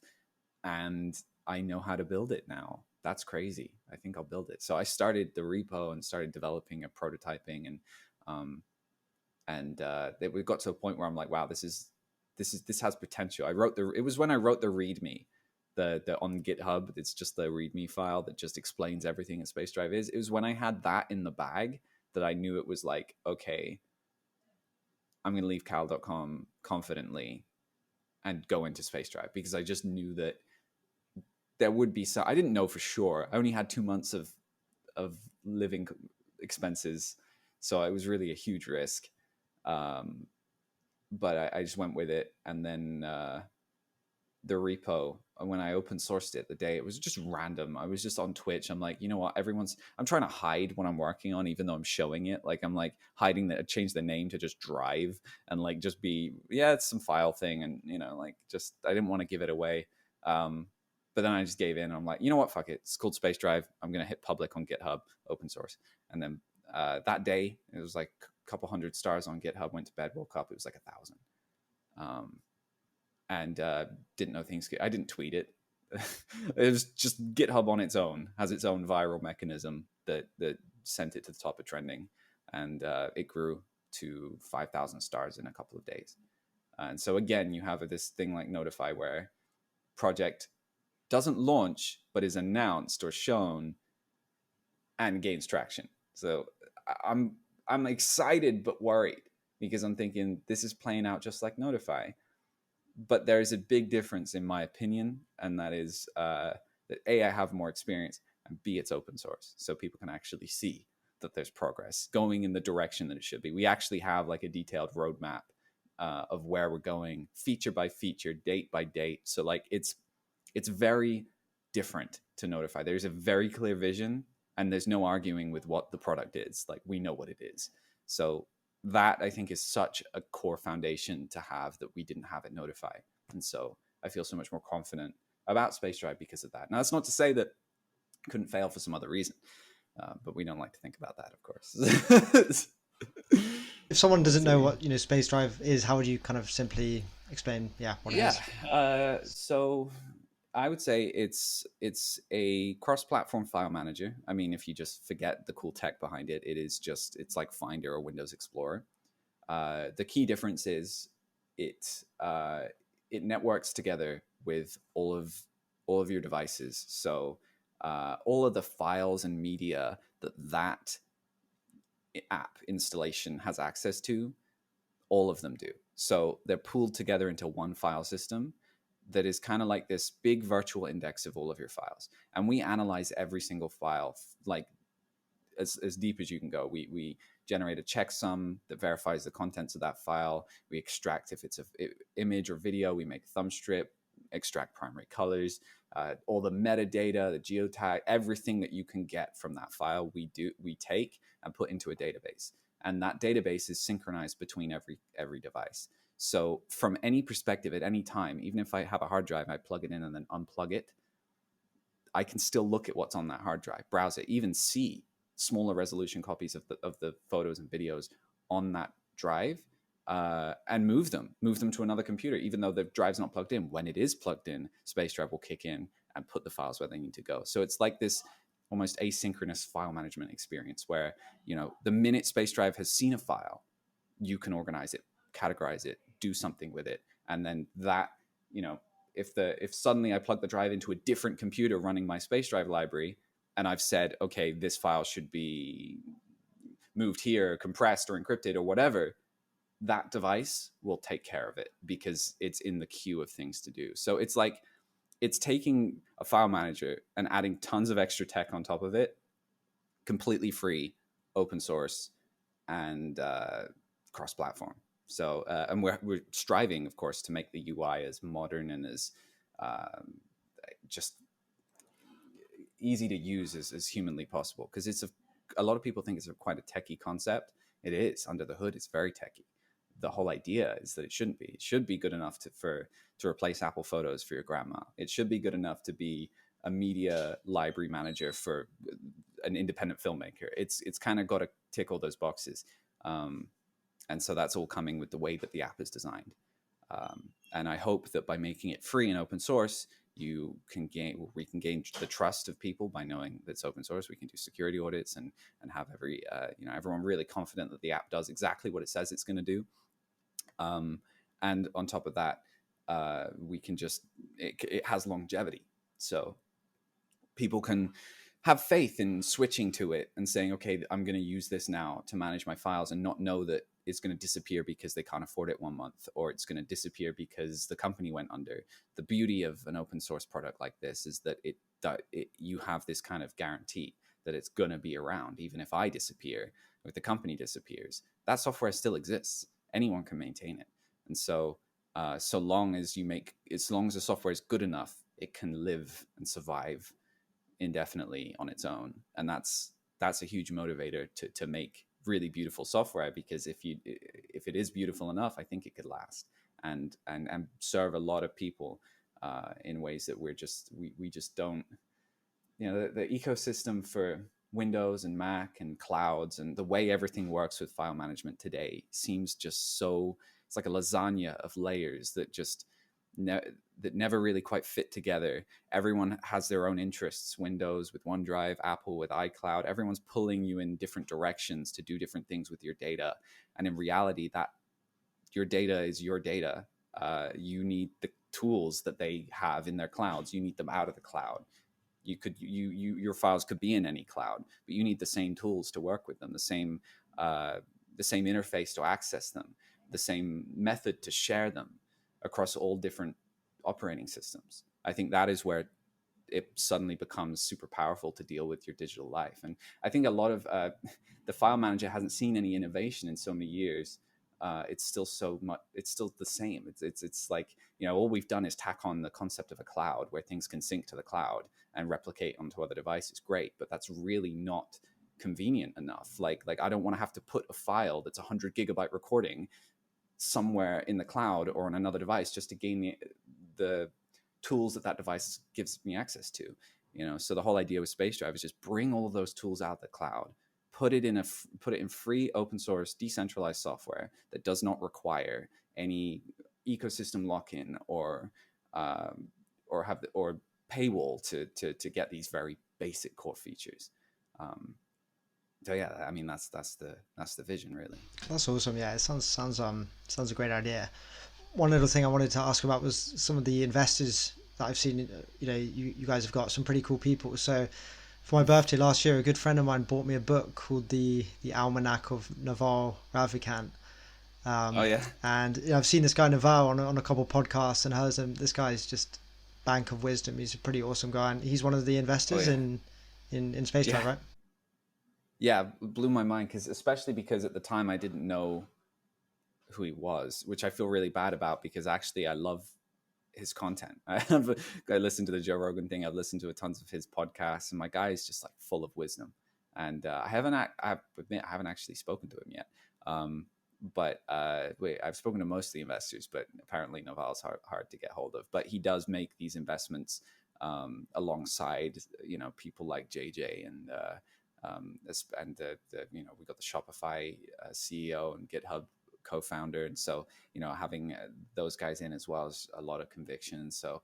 And I know how to build it now. That's crazy. I think I'll build it. So I started the repo and started developing a prototyping, and we got to a point where I'm like, wow, this has potential. It was when I wrote the README, the on GitHub. It's just the README file that just explains everything that Spacedrive is. It was when I had that in the bag that I knew it was like, okay, I'm going to leave cal.com confidently and go into Spacedrive, because I just knew that there would be some. I didn't know for sure. I only had 2 months of living expenses, so it was really a huge risk. But I just went with it. And then the repo, when I open sourced it the day, it was just random. I was just on Twitch. I'm like, you know what? I'm trying to hide what I'm working on, even though I'm showing it. Like, I'm like hiding that. I changed the name to just Drive and like just be, yeah, it's some file thing. And, like just, I didn't want to give it away. But then I just gave in. I'm like, you know what? Fuck it. It's called Spacedrive. I'm going to hit public on GitHub, open source. And then that day, it was like a couple hundred stars on GitHub, went to bed, woke up, it was like 1,000. And didn't know things. I didn't tweet it. It was just GitHub on its own has its own viral mechanism that sent it to the top of trending, and it grew to 5,000 stars in a couple of days. And so again, you have this thing like Notify, where project doesn't launch but is announced or shown and gains traction. So I'm excited but worried, because I'm thinking this is playing out just like Notify. But there's a big difference in my opinion, and that is that A, I have more experience, and B, it's open source, so people can actually see that there's progress going in the direction that it should be. We actually have like a detailed roadmap of where we're going, feature by feature, date by date. So like it's very different to Notify. There's a very clear vision, and there's no arguing with what the product is. Like, we know what it is. So that, I think, is such a core foundation to have that we didn't have at Notify. And so I feel so much more confident about Spacedrive because of that. Now, that's not to say that it couldn't fail for some other reason, but we don't like to think about that, of course. If someone doesn't know what Spacedrive is, how would you kind of simply explain what it is? So I would say it's a cross-platform file manager. I mean, if you just forget the cool tech behind it, it's like Finder or Windows Explorer. The key difference is it networks together with all of your devices. So all of the files and media that app installation has access to, all of them do. So they're pooled together into one file system that is kind of like this big virtual index of all of your files. And we analyze every single file, like as deep as you can go. We generate a checksum that verifies the contents of that file. We extract if it's an image or video. We make thumb strip, extract primary colors, all the metadata, the geotag, everything that you can get from that file, we take and put into a database. And that database is synchronized between every device. So from any perspective at any time, even if I have a hard drive, I plug it in and then unplug it, I can still look at what's on that hard drive, browse it, even see smaller resolution copies of the photos and videos on that drive, and move them to another computer, even though the drive's not plugged in. When it is plugged in, Spacedrive will kick in and put the files where they need to go. So it's like this almost asynchronous file management experience where, the minute Spacedrive has seen a file, you can organize it, categorize it, do something with it. And then that, if suddenly I plug the drive into a different computer running my Spacedrive library, and I've said, okay, this file should be moved here, compressed or encrypted or whatever, that device will take care of it because it's in the queue of things to do. So it's like, it's taking a file manager and adding tons of extra tech on top of it, completely free, open source, and cross-platform. So, and we're striving, of course, to make the UI as modern and as just easy to use as humanly possible. Because it's a lot of people think it's quite a techie concept. It is. Under the hood, it's very techie. The whole idea is that it shouldn't be. It should be good enough to replace Apple Photos for your grandma. It should be good enough to be a media library manager for an independent filmmaker. It's kind of got to tick all those boxes. And so that's all coming with the way that the app is designed. And I hope that by making it free and open source, we can gain the trust of people by knowing that it's open source. We can do security audits and have everyone really confident that the app does exactly what it says it's going to do. And on top of that, we can it has longevity. So people can have faith in switching to it and saying, okay, I'm going to use this now to manage my files, and not know that it's going to disappear because they can't afford it 1 month, or it's going to disappear because the company went under. The beauty of an open source product like this is that you have this kind of guarantee that it's going to be around. Even if I disappear, if the company disappears, that software still exists. Anyone can maintain it. And so so long as the software is good enough, it can live and survive indefinitely on its own. And that's a huge motivator to make really beautiful software, because if it is beautiful enough, I think it could last and serve a lot of people in ways that we just don't. The ecosystem for Windows and Mac and clouds and the way everything works with file management today seems just so, it's like a lasagna of layers that just that never really quite fit together. Everyone has their own interests. Windows with OneDrive, Apple with iCloud. Everyone's pulling you in different directions to do different things with your data. And in reality, that your data is your data. You need the tools that they have in their clouds. You need them out of the cloud. Your files could be in any cloud, but you need the same tools to work with them, the same interface to access them, the same method to share them across all different operating systems. I think that is where it suddenly becomes super powerful to deal with your digital life. And I think a lot of the file manager hasn't seen any innovation in so many years. It's still it's still the same. It's like, all we've done is tack on the concept of a cloud where things can sync to the cloud and replicate onto other devices. Great, but that's really not convenient enough. Like I don't want to have to put a file that's 100 gigabyte recording somewhere in the cloud or on another device just to gain the tools that device gives me access to. So the whole idea with Spacedrive is just bring all of those tools out of the cloud, put it in free, open source, decentralized software that does not require any ecosystem lock-in or paywall to get these very basic core features. So yeah, I mean that's the vision, really. That's awesome. Yeah, it sounds a great idea. One little thing I wanted to ask about was some of the investors that I've seen. You guys have got some pretty cool people. So for my birthday last year, a good friend of mine bought me a book called the Almanac of Naval, Ravikant. Oh yeah. And I've seen this guy Naval on a couple of podcasts and heard him. This guy's just bank of wisdom. He's a pretty awesome guy, and he's one of the investors in Spacedrive, right? Yeah, it blew my mind especially because at the time I didn't know who he was, which I feel really bad about, because actually I love his content. I listened to the Joe Rogan thing. I've listened to tons of his podcasts, and my guy is just like full of wisdom. And I haven't actually spoken to him yet. But I've spoken to most of the investors, but apparently Naval's hard to get hold of. But he does make these investments alongside people like JJ and we got the Shopify CEO and GitHub co-founder, and so having those guys in as well is a lot of conviction. So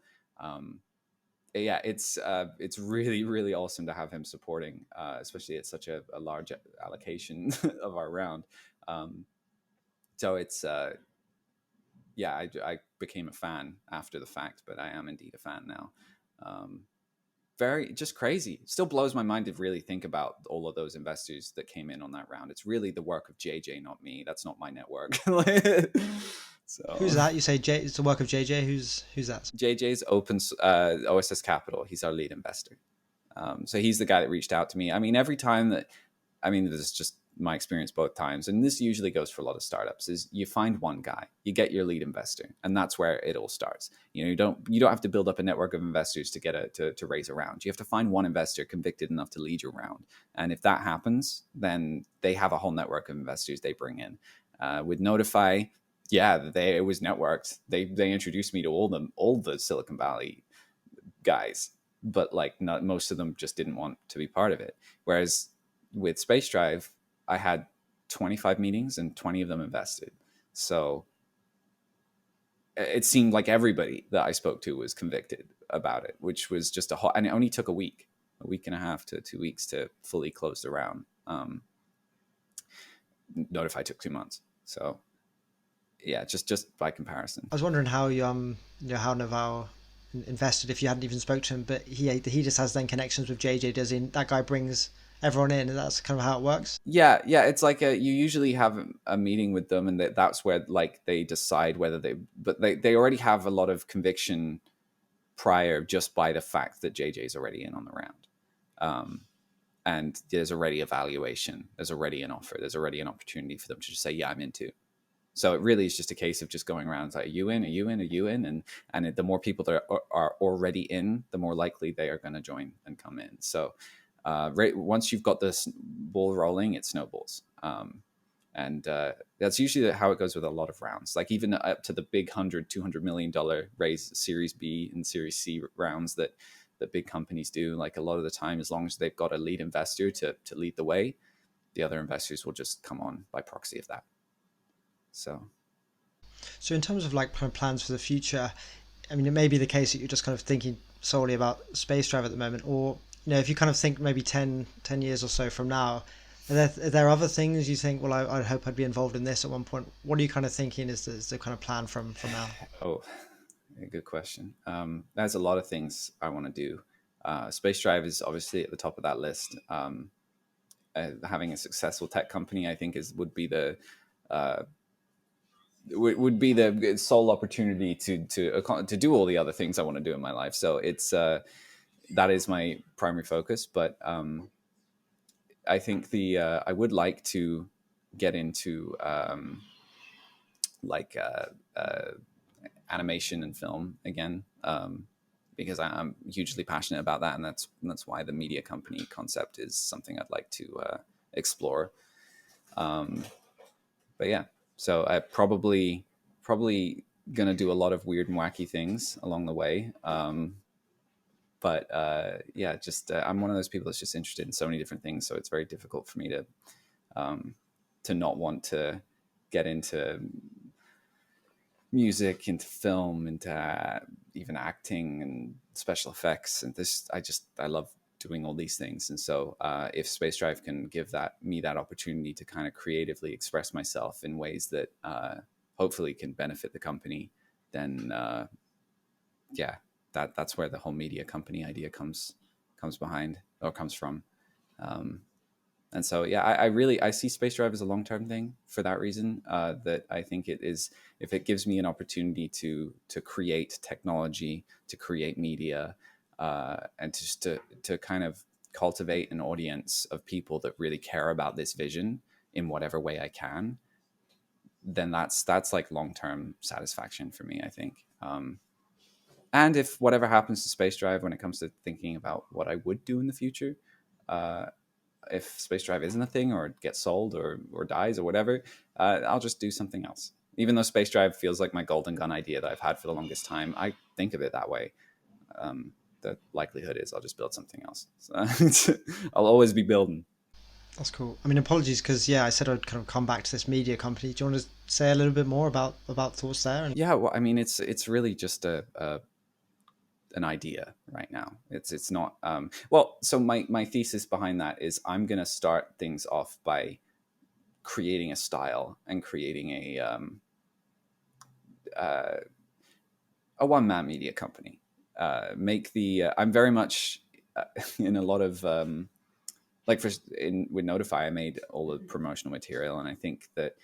yeah, it's really, really awesome to have him supporting, especially at such a large allocation of our round. So it's yeah, I became a fan after the fact, but I am indeed a fan now. Very just crazy. Still blows my mind to really think about all of those investors that came in on that round. It's really the work of JJ, not me. That's not my network. Who's So that? You say J? It's the work of JJ. Who's that? JJ's OSS Capital. He's our lead investor. So he's the guy that reached out to me. I mean, every time that, I mean, this is just my experience both times, and this usually goes for a lot of startups, is you find one guy, you get your lead investor, and that's where it all starts. You know, you don't have to build up a network of investors to get to raise a round. You have to find one investor convicted enough to lead your round, and if that happens, then they have a whole network of investors they bring in. With Notify, yeah, it was networked. They introduced me to all the Silicon Valley guys, but like not most of them just didn't want to be part of it. Whereas with Spacedrive, I had 25 meetings and 20 of them invested. So it seemed like everybody that I spoke to was convicted about it, which was just and it only took a week and a half to 2 weeks to fully close the round. Notify took 2 months. So yeah, just by comparison. I was wondering how you know how Naval invested if you hadn't even spoke to him, but he just has then connections with JJ. Does he? That guy brings everyone in, and that's kind of how it works. Yeah, it's like you usually have a meeting with them, and that's where like they decide whether they already have a lot of conviction prior just by the fact that JJ's already in on the round. And there's already a valuation, there's already an offer, there's already an opportunity for them to just say, yeah, I'm into. So it really is just a case of just going around, like, are you in, are you in, are you in? And the more people that are already in, the more likely they are going to join and come in. So once you've got this ball rolling, it snowballs. And that's usually how it goes with a lot of rounds. Like even up to the big $100-200 million raise, Series B and Series C rounds that big companies do. Like a lot of the time, as long as they've got a lead investor to lead the way, the other investors will just come on by proxy of that. So in terms of like plans for the future, I mean, it may be the case that you're just kind of thinking solely about Spacedrive at the moment, or you know, if you kind of think maybe 10 years or so from now, are there other things you think, well, I hope I'd be involved in this at one point? What are you kind of thinking is the kind of plan from now? Oh, a good question. There's a lot of things I want to do. Spacedrive is obviously at the top of that list. Having a successful tech company, I think, would be the sole opportunity to do all the other things I want to do in my life. So it's that is my primary focus. But I think I would like to get into animation and film again, because I'm hugely passionate about that, and that's why the media company concept is something I'd like to explore. But yeah, so I probably gonna do a lot of weird and wacky things along the way. But yeah, just I'm one of those people that's just interested in so many different things, so it's very difficult for me to not want to get into music, into film, into even acting and special effects, and this I love doing all these things. And so if Spacedrive can give me that opportunity to kind of creatively express myself in ways that hopefully can benefit the company, then yeah, that's where the whole media company idea comes from. And so, yeah, I see Spacedrive as a long-term thing for that reason, that I think it is, if it gives me an opportunity to create technology, to create media, and just to kind of cultivate an audience of people that really care about this vision in whatever way I can, then that's like long-term satisfaction for me, I think. And if whatever happens to Spacedrive when it comes to thinking about what I would do in the future, if Spacedrive isn't a thing or it gets sold or dies or whatever, I'll just do something else. Even though Spacedrive feels like my golden gun idea that I've had for the longest time, I think of it that way. The likelihood is I'll just build something else. So I'll always be building. That's cool. I mean, apologies because I said I'd kind of come back to this media company. Do you want to say a little bit more about thoughts there? Yeah, well, I mean, it's really just an idea right now. It's not well, so my thesis behind that is I'm going to start things off by creating a style and creating a one-man media company. I'm very much in a lot of with Notify, I made all the promotional material, and I think that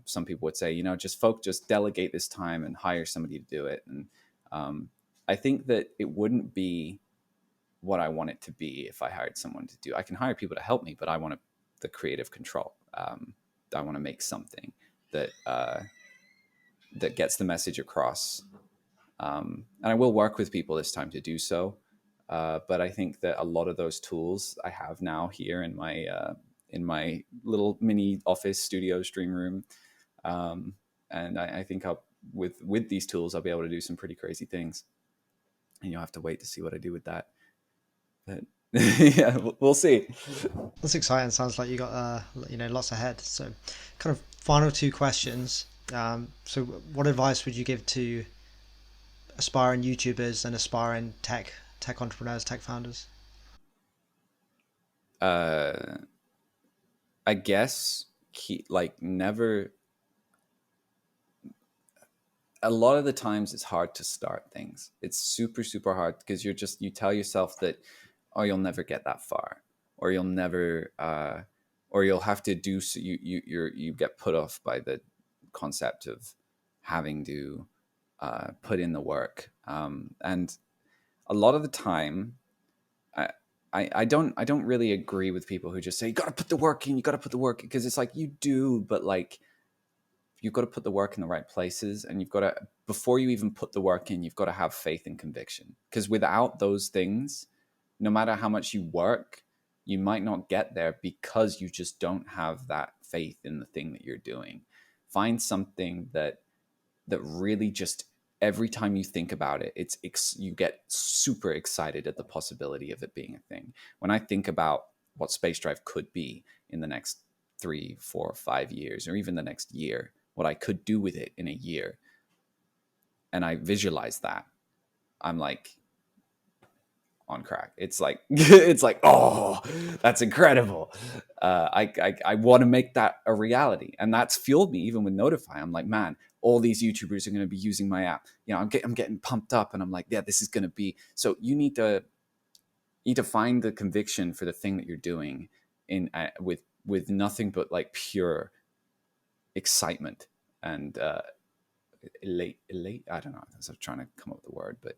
some people would say just delegate this time and hire somebody to do it, and I think that it wouldn't be what I want it to be if I hired someone to do. I can hire people to help me, but I want the creative control. I want to make something that gets the message across. And I will work with people this time to do so. But I think that a lot of those tools I have now here in my little mini office studio stream room. And I think with these tools, I'll be able to do some pretty crazy things. And you'll have to wait to see what I do with that. But yeah, we'll see. That's exciting. Sounds like you got lots ahead. So, kind of final two questions. So, what advice would you give to aspiring YouTubers and aspiring tech entrepreneurs, tech founders? I guess never. A lot of the times it's hard to start things. It's super, super hard because you tell yourself that, oh, you'll never get that far, or you'll never, or you'll have to do, so you get put off by the concept of having to put in the work. And a lot of the time, I don't really agree with people who just say, you got to put the work in, because it's like, you do, but like, you've got to put the work in the right places, and you've got to, before you even put the work in, you've got to have faith and conviction. Because without those things, no matter how much you work, you might not get there because you just don't have that faith in the thing that you're doing. Find something that really just, every time you think about it, you get super excited at the possibility of it being a thing. When I think about what Spacedrive could be in the next 3, 4, 5 years, or even the next year, what I could do with it in a year, and I visualize that, I'm like on crack. It's like oh, that's incredible. I want to make that a reality, and that's fueled me even with Notify. I'm like, man, all these YouTubers are going to be using my app. I'm getting pumped up, and I'm like, yeah, this is going to be. So you need to find the conviction for the thing that you're doing in with nothing but like pure excitement and elate. I don't know. I'm trying to come up with the word, but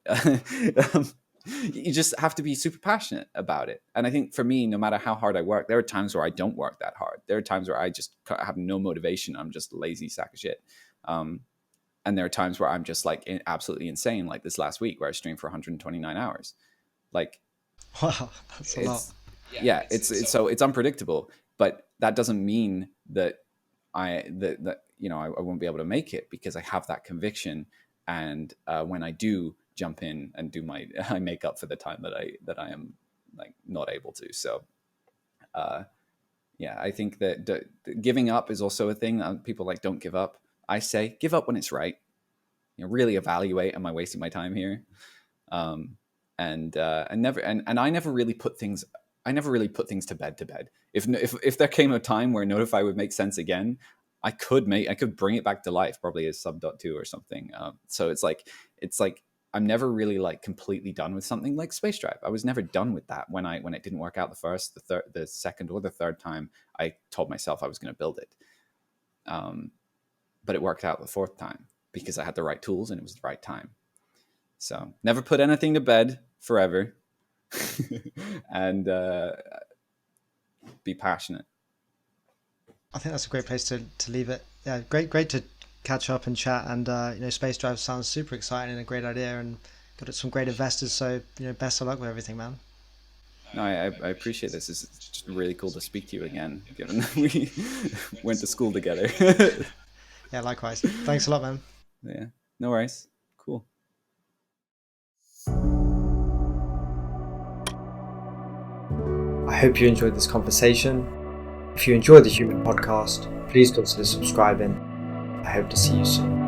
you just have to be super passionate about it. And I think for me, no matter how hard I work, there are times where I don't work that hard. There are times where I just have no motivation. I'm just a lazy sack of shit. And there are times where I'm just like absolutely insane, like this last week where I streamed for 129 hours. Like, wow, that's a lot. Yeah, it's unpredictable, but that doesn't mean that I won't be able to make it, because I have that conviction. And when I do jump in and do I make up for the time that I am like not able to. So yeah, I think that giving up is also a thing. People like, don't give up. I say give up when it's right. Really evaluate, am I wasting my time here? And I never really put things to bed. If there came a time where Notify would make sense again, I could bring it back to life, probably as sub.2 or something. So it's like I'm never really like completely done with something like Spacedrive. I was never done with that. When it didn't work out the first, the second, or the third time, I told myself I was going to build it. But it worked out the fourth time because I had the right tools and it was the right time. So never put anything to bed forever. And be passionate. I think that's a great place to leave it. Yeah, great to catch up and chat. And Spacedrive sounds super exciting and a great idea, and got some great investors. So best of luck with everything, man. No, I appreciate this. It's just really cool to speak to you again, given that we went to school together. Yeah, likewise. Thanks a lot, man. Yeah, no worries. Cool. I hope you enjoyed this conversation. If you enjoyed the Human Podcast, please consider subscribing. I hope to see you soon.